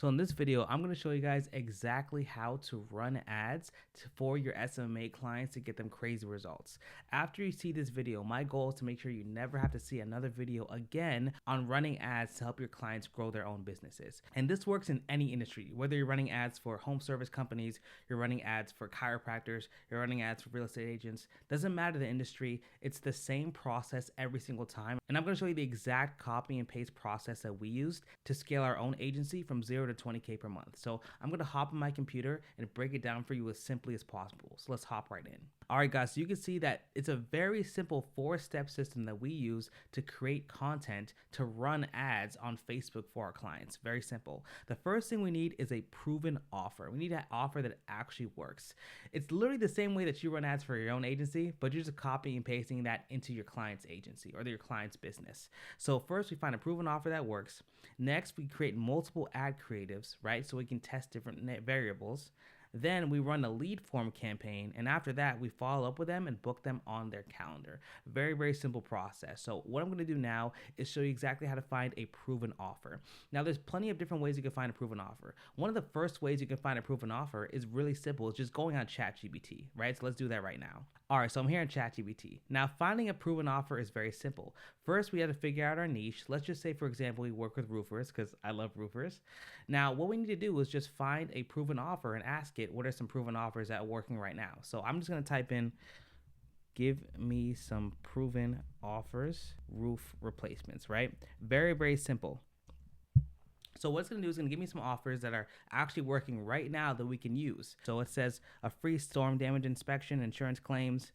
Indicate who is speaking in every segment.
Speaker 1: So in this video, I'm going to show you guys exactly how to run ads for your SMMA clients to get them crazy results. After you see this video, my goal is to make sure you never have to see another video again on running ads to help your clients grow their own businesses. And this works in any industry, whether you're running ads for home service companies, you're running ads for chiropractors, you're running ads for real estate agents, doesn't matter the industry, it's the same process every single time. And I'm going to show you the exact copy and paste process that we used to scale our own agency from 0 to 20K per month. So I'm going to hop on my computer and break it down for you as simply as possible. So let's hop right in. All right, guys, so you can see that it's a very simple 4-step system that we use to create content to run ads on Facebook for our clients. Very simple. The first thing we need is a proven offer. We need an offer that actually works. It's literally the same way that you run ads for your own agency, but you're just copying and pasting that into your client's agency or your client's business. So first we find a proven offer that works. Next, we create multiple ad creatives, right? So we can test different variables. Then we run a lead form campaign, and after that, we follow up with them and book them on their calendar. Very, very simple process. So what I'm going to do now is show you exactly how to find a proven offer. Now, there's plenty of different ways you can find a proven offer. One of the first ways you can find a proven offer is really simple. It's just going on ChatGPT, right? So let's do that right now. All right, so I'm here in ChatGPT. Now, finding a proven offer is very simple. First, we have to figure out our niche. Let's just say, for example, we work with roofers because I love roofers. Now, what we need to do is just find a proven offer and ask it, what are some proven offers that are working right now? So I'm just going to type in, give me some proven offers, roof replacements, right? Very, very simple. So what it's going to do is going to give me some offers that are actually working right now that we can use. So it says a free storm damage inspection, insurance claims,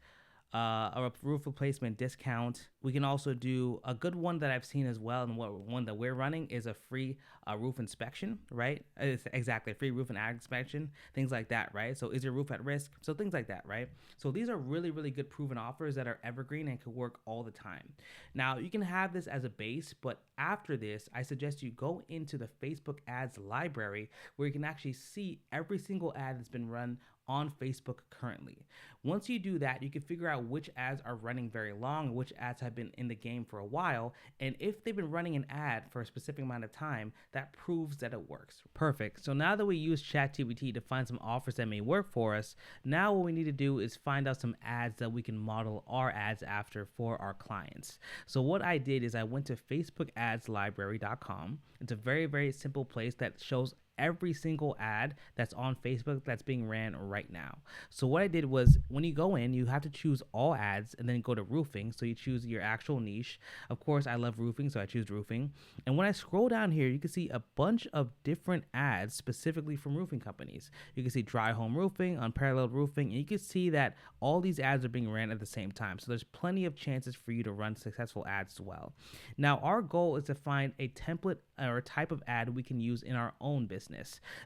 Speaker 1: a roof replacement discount. We can also do a good one that I've seen as well, and one that we're running is a free roof inspection, right? It's exactly, a free roof and ad inspection, things like that, right? So is your roof at risk? So things like that, right? So these are really, really good proven offers that are evergreen and could work all the time. Now, you can have this as a base, but after this, I suggest you go into the Facebook ads library where you can actually see every single ad that's been run on Facebook currently. Once you do that, you can figure out which ads are running very long and which ads have been in the game for a while. And if they've been running an ad for a specific amount of time, that proves that it works. Perfect. So now that we use ChatGPT to find some offers that may work for us, now what we need to do is find out some ads that we can model our ads after for our clients. So what I did is I went to facebookadslibrary.com. It's a very, very simple place that shows every single ad that's on Facebook that's being ran right now. So what I did was, when you go in, you have to choose all ads and then go to roofing. So you choose your actual niche. Of course, I love roofing, so I choose roofing. And when I scroll down here, you can see a bunch of different ads specifically from roofing companies. You can see dry home roofing, unparalleled roofing, and you can see that all these ads are being ran at the same time. So there's plenty of chances for you to run successful ads as well. Now, our goal is to find a template or a type of ad we can use in our own business.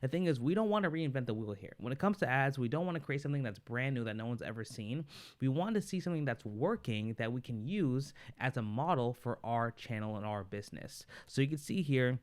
Speaker 1: The thing is, we don't want to reinvent the wheel here. When it comes to ads, we don't want to create something that's brand new that no one's ever seen. We want to see something that's working that we can use as a model for our channel and our business. So you can see here,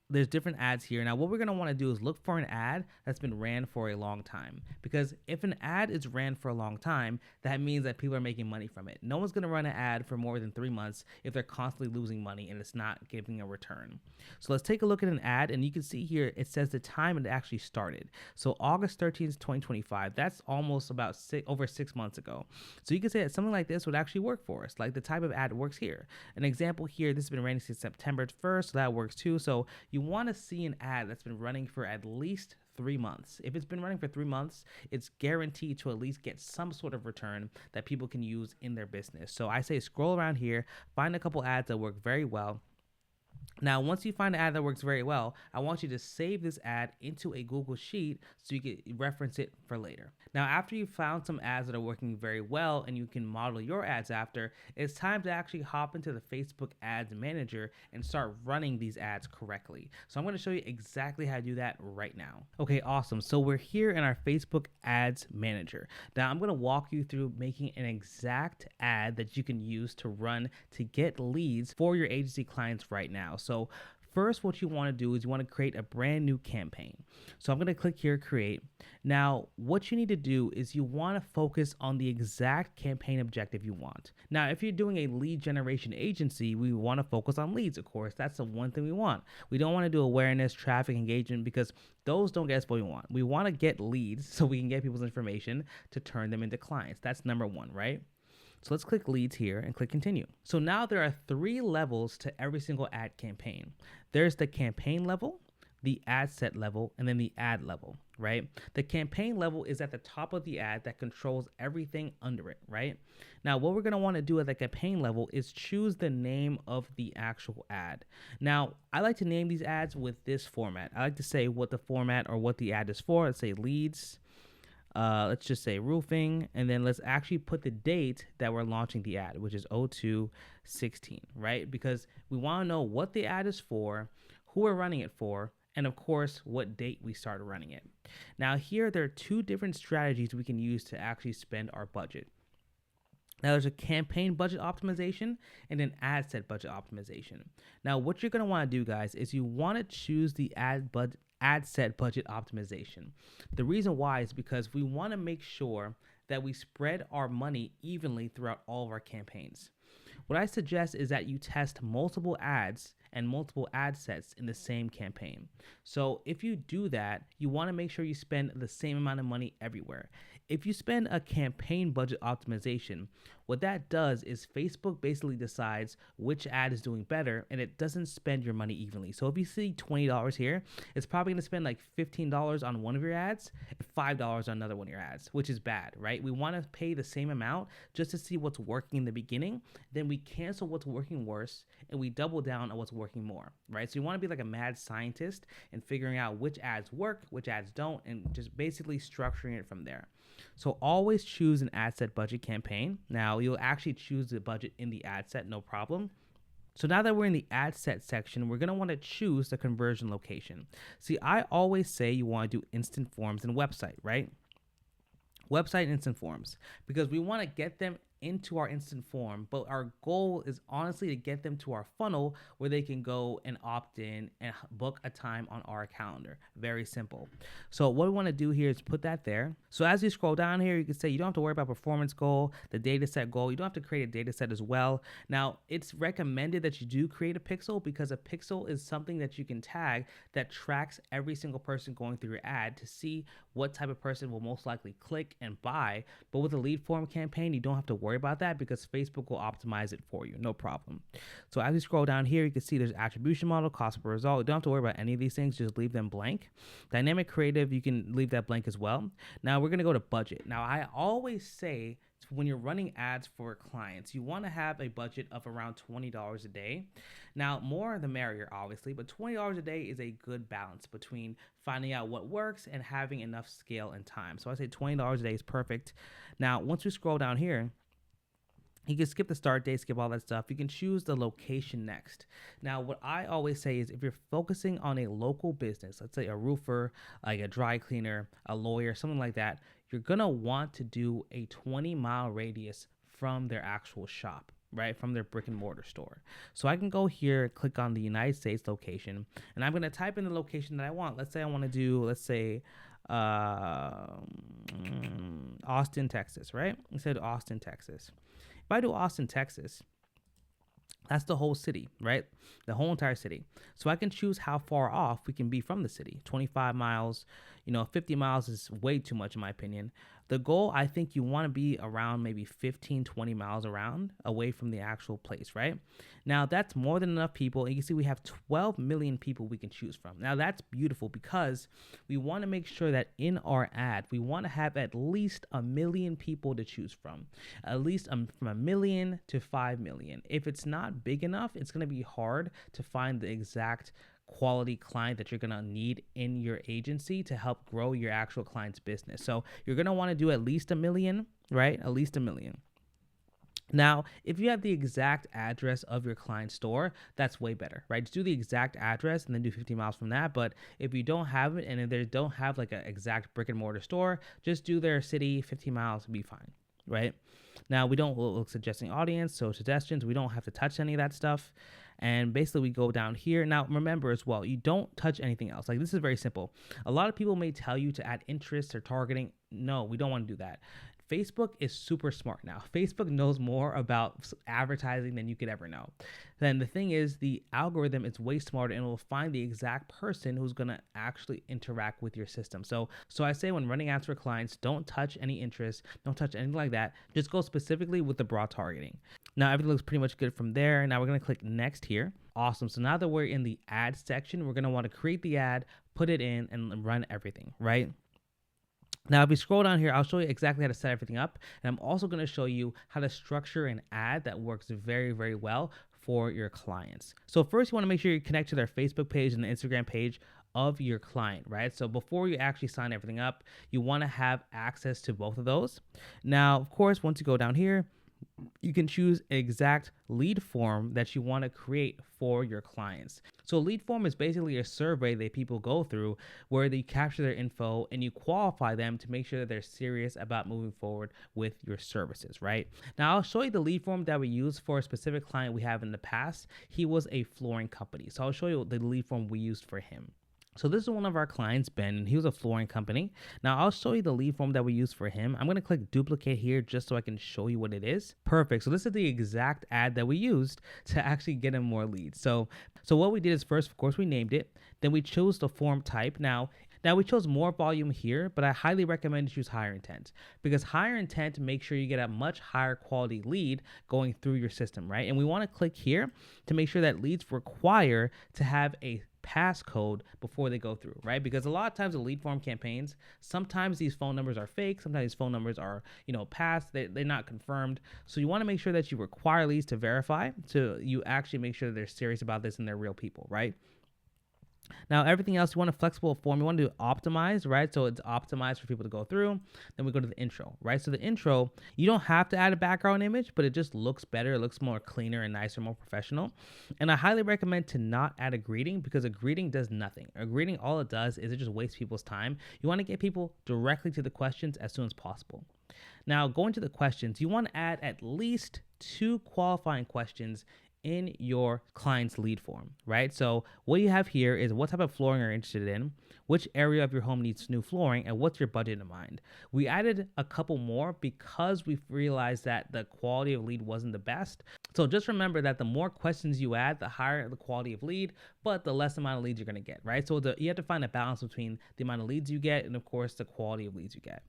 Speaker 1: there's different ads here. Now, what we're going to want to do is look for an ad that's been ran for a long time, because if an ad is ran for a long time, that means that people are making money from it. No one's going to run an ad for more than 3 months if they're constantly losing money and it's not giving a return. So let's take a look at an ad, and you can see here it says the time it actually started. So August 13th, 2025, that's almost about over 6 months ago. So you can say that something like this would actually work for us, like the type of ad works here. An example here, this has been running since September 1st, so that works too. So you want to see an ad that's been running for at least 3 months. If it's been running for 3 months, it's guaranteed to at least get some sort of return that people can use in their business. So I say scroll around here, find a couple ads that work very well. Now, once you find an ad that works very well, I want you to save this ad into a Google Sheet so you can reference it for later. Now, after you've found some ads that are working very well and you can model your ads after, it's time to actually hop into the Facebook Ads Manager and start running these ads correctly. So I'm going to show you exactly how to do that right now. Okay, awesome. So we're here in our Facebook Ads Manager. Now, I'm going to walk you through making an exact ad that you can use to run to get leads for your agency clients right now. So first, what you want to do is you want to create a brand new campaign. So I'm going to click here, create. Now, what you need to do is you want to focus on the exact campaign objective you want. Now, if you're doing a lead generation agency, we want to focus on leads, of course. That's the one thing we want. We don't want to do awareness, traffic, engagement, because those don't get us what we want. We want to get leads so we can get people's information to turn them into clients. That's number one, right? So let's click leads here and click continue. So now there are 3 levels to every single ad campaign. There's the campaign level, the ad set level, and then the ad level, right? The campaign level is at the top of the ad that controls everything under it, right? Now, what we're going to want to do at the campaign level is choose the name of the actual ad. Now, I like to name these ads with this format. I like to say what the format or what the ad is for. Let's say leads. Let's just say roofing, and then let's actually put the date that we're launching the ad, which is 02/16, right? Because we want to know what the ad is for, who we're running it for, and of course, what date we started running it. Now here, there are 2 different strategies we can use to actually spend our budget. Now there's a campaign budget optimization and an ad set budget optimization. Now what you're going to want to do, guys, is you want to choose the ad set budget optimization. The reason why is because we want to make sure that we spread our money evenly throughout all of our campaigns. What I suggest is that you test multiple ads and multiple ad sets in the same campaign. So if you do that, you want to make sure you spend the same amount of money everywhere. If you spend a campaign budget optimization, what that does is Facebook basically decides which ad is doing better, and it doesn't spend your money evenly. So if you see $20 here, it's probably going to spend like $15 on one of your ads and $5 on another one of your ads, which is bad, right? We want to pay the same amount just to see what's working in the beginning. Then we cancel what's working worse, and we double down on what's working more, right? So you want to be like a mad scientist and figuring out which ads work, which ads don't, and just basically structuring it from there. So always choose an ad set budget campaign. Now you'll actually choose the budget in the ad set, no problem. So now that we're in the ad set section, we're going to want to choose the conversion location. See, I always say you want to do instant forms and website, right? Website instant forms, because we want to get them into our instant form, but our goal is honestly to get them to our funnel where they can go and opt in and book a time on our calendar. Very simple. So what we want to do here is put that there. So as you scroll down here, you can say you don't have to worry about performance goal, the data set goal. You don't have to create a data set as well. Now, it's recommended that you do create a pixel, because a pixel is something that you can tag that tracks every single person going through your ad to see what type of person will most likely click and buy. But with a lead form campaign, you don't have to worry about that because Facebook will optimize it for you, no problem. So as you scroll down here, you can see there's attribution model, cost per result. You don't have to worry about any of these things, just leave them blank. Dynamic creative, you can leave that blank as well. Now we're gonna go to budget. Now I always say when you're running ads for clients, you want to have a budget of around $20 a day. Now, more the merrier, obviously, but $20 a day is a good balance between finding out what works and having enough scale and time. So I say $20 a day is perfect. Now, once we scroll down here, you can skip the start date, skip all that stuff. You can choose the location next. Now, what I always say is if you're focusing on a local business, let's say a roofer, like a dry cleaner, a lawyer, something like that, you're going to want to do a 20-mile radius from their actual shop, right? From their brick and mortar store. So I can go here, click on the United States location, and I'm going to type in the location that I want. Let's say I want to do, Austin, Texas, right? Instead of Austin, Texas. If I do Austin, Texas, that's the whole city, right? The whole entire city. So I can choose how far off we can be from the city. 25 miles, 50 miles is way too much in my opinion. The goal, I think you want to be around maybe 15, 20 miles around away from the actual place, right? Now that's more than enough people. And you can see we have 12 million people we can choose from. Now that's beautiful because we want to make sure that in our ad, we want to have at least 1 million people to choose from, at least from 1 million to 5 million. If it's not big enough, it's going to be hard to find the exact quality client that you're going to need in your agency to help grow your actual client's business. So you're going to want to do at least 1 million, right? At least 1 million. Now, if you have the exact address of your client's store, that's way better, right? Just do the exact address and then do 50 miles from that. But if you don't have it and if they don't have like an exact brick and mortar store, just do their city, 15 miles will be fine, right? Now, we don't look suggesting audience, so suggestions, we don't have to touch any of that stuff. And basically we go down here. Now remember as well, you don't touch anything else. Like, this is very simple. A lot of people may tell you to add interest or targeting. No, we don't want to do that. Facebook is super smart now. Facebook knows more about advertising than you could ever know. Then the thing is, the algorithm is way smarter and it will find the exact person who's going to actually interact with your system. So I say, when running ads for clients, don't touch any interest, don't touch anything like that. Just go specifically with the broad targeting. Now everything looks pretty much good from there. Now we're going to click next here. Awesome. So now that we're in the ad section, we're going to want to create the ad, put it in, and run everything, right? Now, if we scroll down here, I'll show you exactly how to set everything up. And I'm also going to show you how to structure an ad that works very, very well for your clients. So first, you want to make sure you connect to their Facebook page and the Instagram page of your client, right? So before you actually sign everything up, you want to have access to both of those. Now, of course, once you go down here, you can choose an exact lead form that you want to create for your clients. So a lead form is basically a survey that people go through where they capture their info and you qualify them to make sure that they're serious about moving forward with your services, right? Now I'll show you the lead form that we use for a specific client we have in the past. He was a flooring company. So I'll show you the lead form we used for him. So this is one of our clients, Ben, and he was a flooring company. Now I'll show you the lead form that we used for him. I'm going to click duplicate here just so I can show you what it is. Perfect. So this is the exact ad that we used to actually get him more leads. So what we did is, first, of course, we named it. Then we chose the form type. Now we chose more volume here, but I highly recommend you choose higher intent, because higher intent makes sure you get a much higher quality lead going through your system, right? And we want to click here to make sure that leads require to have a passcode before they go through, right? Because a lot of times the lead form campaigns, sometimes these phone numbers are fake, sometimes these phone numbers are, passed, they're not confirmed. So you want to make sure that you require leads to verify, so you actually make sure that they're serious about this and they're real people, right? Now, everything else, you want a flexible form. You want to do optimize, right? So it's optimized for people to go through. Then we go to the intro, right? So the intro, you don't have to add a background image, but it just looks better. It looks more cleaner and nicer, more professional. And I highly recommend to not add a greeting, because a greeting does nothing. A greeting, all it does is it just wastes people's time. You want to get people directly to the questions as soon as possible. Now, going to the questions, you want to add at least 2 qualifying questions in your client's lead form, right? So what you have here is what type of flooring you're interested in, which area of your home needs new flooring, and what's your budget in mind. We added a couple more because we realized that the quality of lead wasn't the best. So just remember that the more questions you add, the higher the quality of lead, but the less amount of leads you're going to get, right? So you have to find a balance between the amount of leads you get and, of course, the quality of leads you get.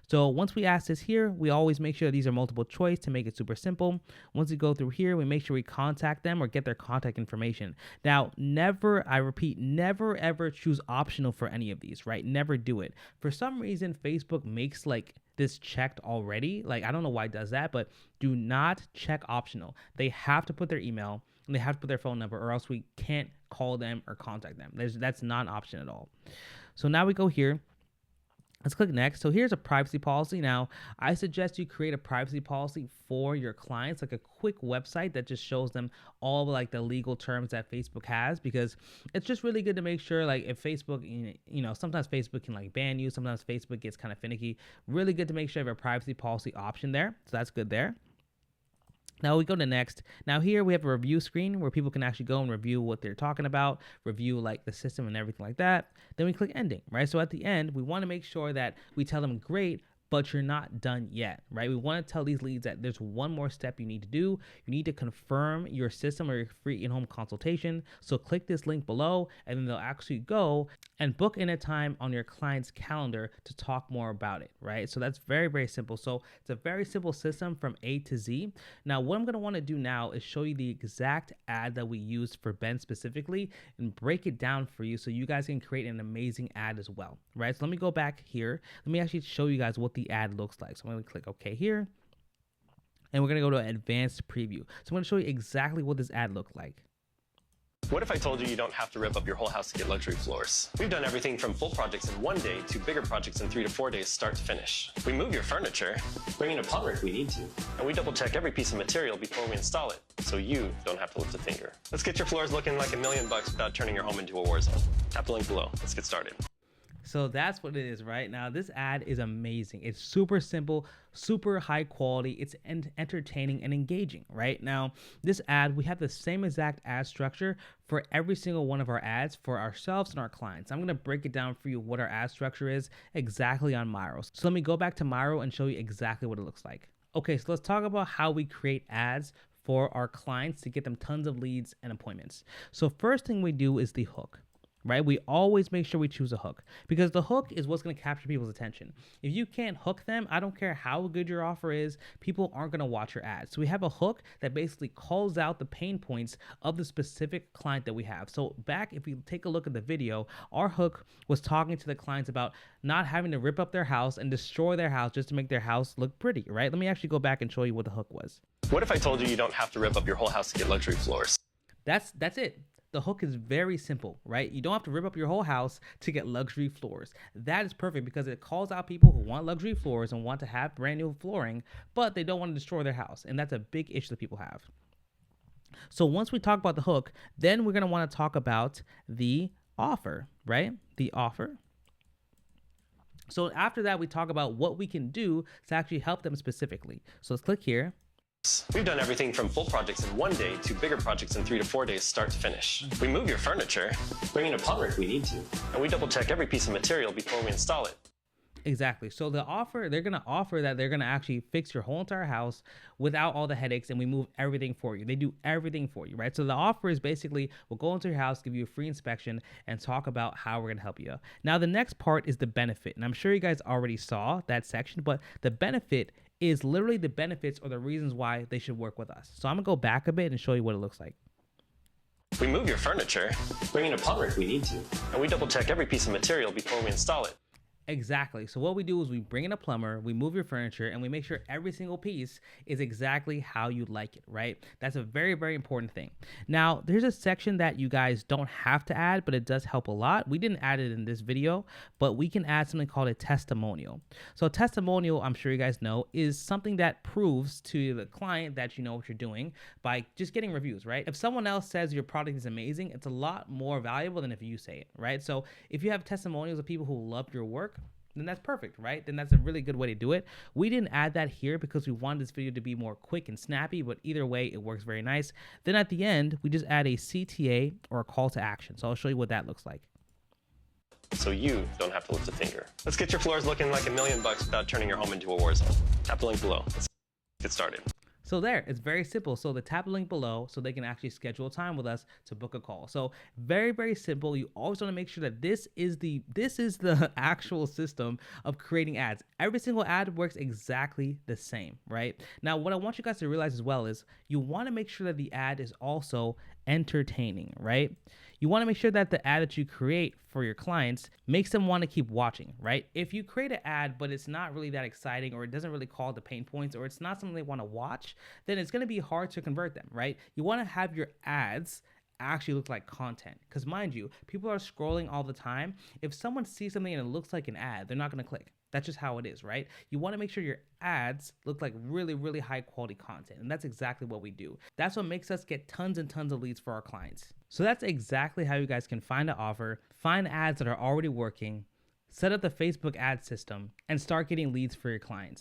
Speaker 1: So once we ask this here, we always make sure these are multiple choice to make it super simple. Once we go through here, we make sure we contact them or get their contact information. Now, never, I repeat, never ever choose optional for any of these, right? Never do it. For some reason, Facebook makes this checked already. I don't know why it does that, but do not check optional. They have to put their email and they have to put their phone number, or else we can't call them or contact them. That's not an option at all. So now we go here. Let's click next. So here's a privacy policy. Now, I suggest you create a privacy policy for your clients, like a quick website that just shows them all the legal terms that Facebook has, because it's just really good to make sure, if Facebook, sometimes Facebook can ban you, sometimes Facebook gets kind of finicky. Really good to make sure you have a privacy policy option there. So that's good there. Now we go to next. Now here we have a review screen where people can actually go and review what they're talking about, review the system and everything like that. Then we click ending, right? So at the end, we want to make sure that we tell them, great, but you're not done yet, right? We want to tell these leads that there's one more step you need to do. You need to confirm your system or your free in-home consultation. So click this link below, and then they'll actually go and book in a time on your client's calendar to talk more about it, right? So that's very, very simple. So it's a very simple system from A to Z. Now, what I'm going to want to do now is show you the exact ad that we used for Ben specifically and break it down for you so you guys can create an amazing ad as well, right? So let me go back here. Let me actually show you guys what the ad looks like. So I'm going to click OK here, and we're going to go to advanced preview. So I'm going to show you exactly what this ad looked like.
Speaker 2: What if I told you you don't have to rip up your whole house to get luxury floors? We've done everything from full projects in 1 day to bigger projects in 3 to 4 days start to finish. We move your furniture, bring in a plumber if we need to, and we double check every piece of material before we install it, so you don't have to lift a finger. Let's get your floors looking like $1 million without turning your home into a war zone. Tap the link below. Let's get started.
Speaker 1: So that's what it is, right? Now, this ad is amazing. It's super simple, super high quality. It's entertaining and engaging, right? Now, this ad, we have the same exact ad structure for every single one of our ads for ourselves and our clients. I'm going to break it down for you what our ad structure is exactly on Miro. So let me go back to Miro and show you exactly what it looks like. Okay, so let's talk about how we create ads for our clients to get them tons of leads and appointments. So first thing we do is the hook. Right? We always make sure we choose a hook because the hook is what's going to capture people's attention. If you can't hook them, I don't care how good your offer is, people aren't going to watch your ads. So we have a hook that basically calls out the pain points of the specific client that we have. So back, if you take a look at the video, our hook was talking to the clients about not having to rip up their house and destroy their house just to make their house look pretty, right? Let me actually go back and show you what the hook was.
Speaker 2: What if I told you don't have to rip up your whole house to get luxury floors?
Speaker 1: That's it. The hook is very simple, right? You don't have to rip up your whole house to get luxury floors. That is perfect because it calls out people who want luxury floors and want to have brand new flooring, but they don't want to destroy their house. And that's a big issue that people have. So once we talk about the hook, then we're going to want to talk about the offer, right? The offer. So after that, we talk about what we can do to actually help them specifically. So let's click here.
Speaker 2: We've done everything from full projects in 1 day to bigger projects in 3 to 4 days start to finish. We move your furniture, bring in a plumber if we need to, and we double check every piece of material before we install it.
Speaker 1: Exactly. So the offer, they're going to offer that they're going to actually fix your whole entire house without all the headaches, and we move everything for you. They do everything for you, right? So the offer is basically, we'll go into your house, give you a free inspection, and talk about how we're going to help you. Now, the next part is the benefit. And I'm sure you guys already saw that section, but the benefit is literally the benefits or the reasons why they should work with us. So I'm going to go back a bit and show you what it looks like.
Speaker 2: We move your furniture, bring in a plumber if we need to, and we double check every piece of material before we install it.
Speaker 1: Exactly. So what we do is we bring in a plumber, we move your furniture, and we make sure every single piece is exactly how you like it, right? That's a very, very important thing. Now, there's a section that you guys don't have to add, but it does help a lot. We didn't add it in this video, but we can add something called a testimonial. So a testimonial, I'm sure you guys know, is something that proves to the client that you know what you're doing by just getting reviews, right? If someone else says your product is amazing, it's a lot more valuable than if you say it, right? So if you have testimonials of people who love your work, then that's perfect, right? Then that's a really good way to do it. We didn't add that here because we wanted this video to be more quick and snappy, but either way, it works very nice. Then at the end, we just add a CTA or a call to action. So I'll show you what that looks like.
Speaker 2: So you don't have to lift a finger. Let's get your floors looking like $1 million without turning your home into a war zone. Tap the link below. Let's get started.
Speaker 1: So there, it's very simple. So the tap link below so they can actually schedule time with us to book a call. So very, very simple. You always want to make sure that this is the actual system of creating ads. Every single ad works exactly the same, right? Now, what I want you guys to realize as well is you want to make sure that the ad is also entertaining, right? You want to make sure that the ad that you create for your clients makes them want to keep watching, right? If you create an ad, but it's not really that exciting, or it doesn't really call the pain points, or it's not something they want to watch, then it's going to be hard to convert them, right? You want to have your ads actually look like content. Because mind you, people are scrolling all the time. If someone sees something and it looks like an ad, they're not going to click. That's just how it is, right? You want to make sure your ads look like really, really high quality content. And that's exactly what we do. That's what makes us get tons and tons of leads for our clients. So that's exactly how you guys can find an offer, find ads that are already working, set up the Facebook ad system, and start getting leads for your clients.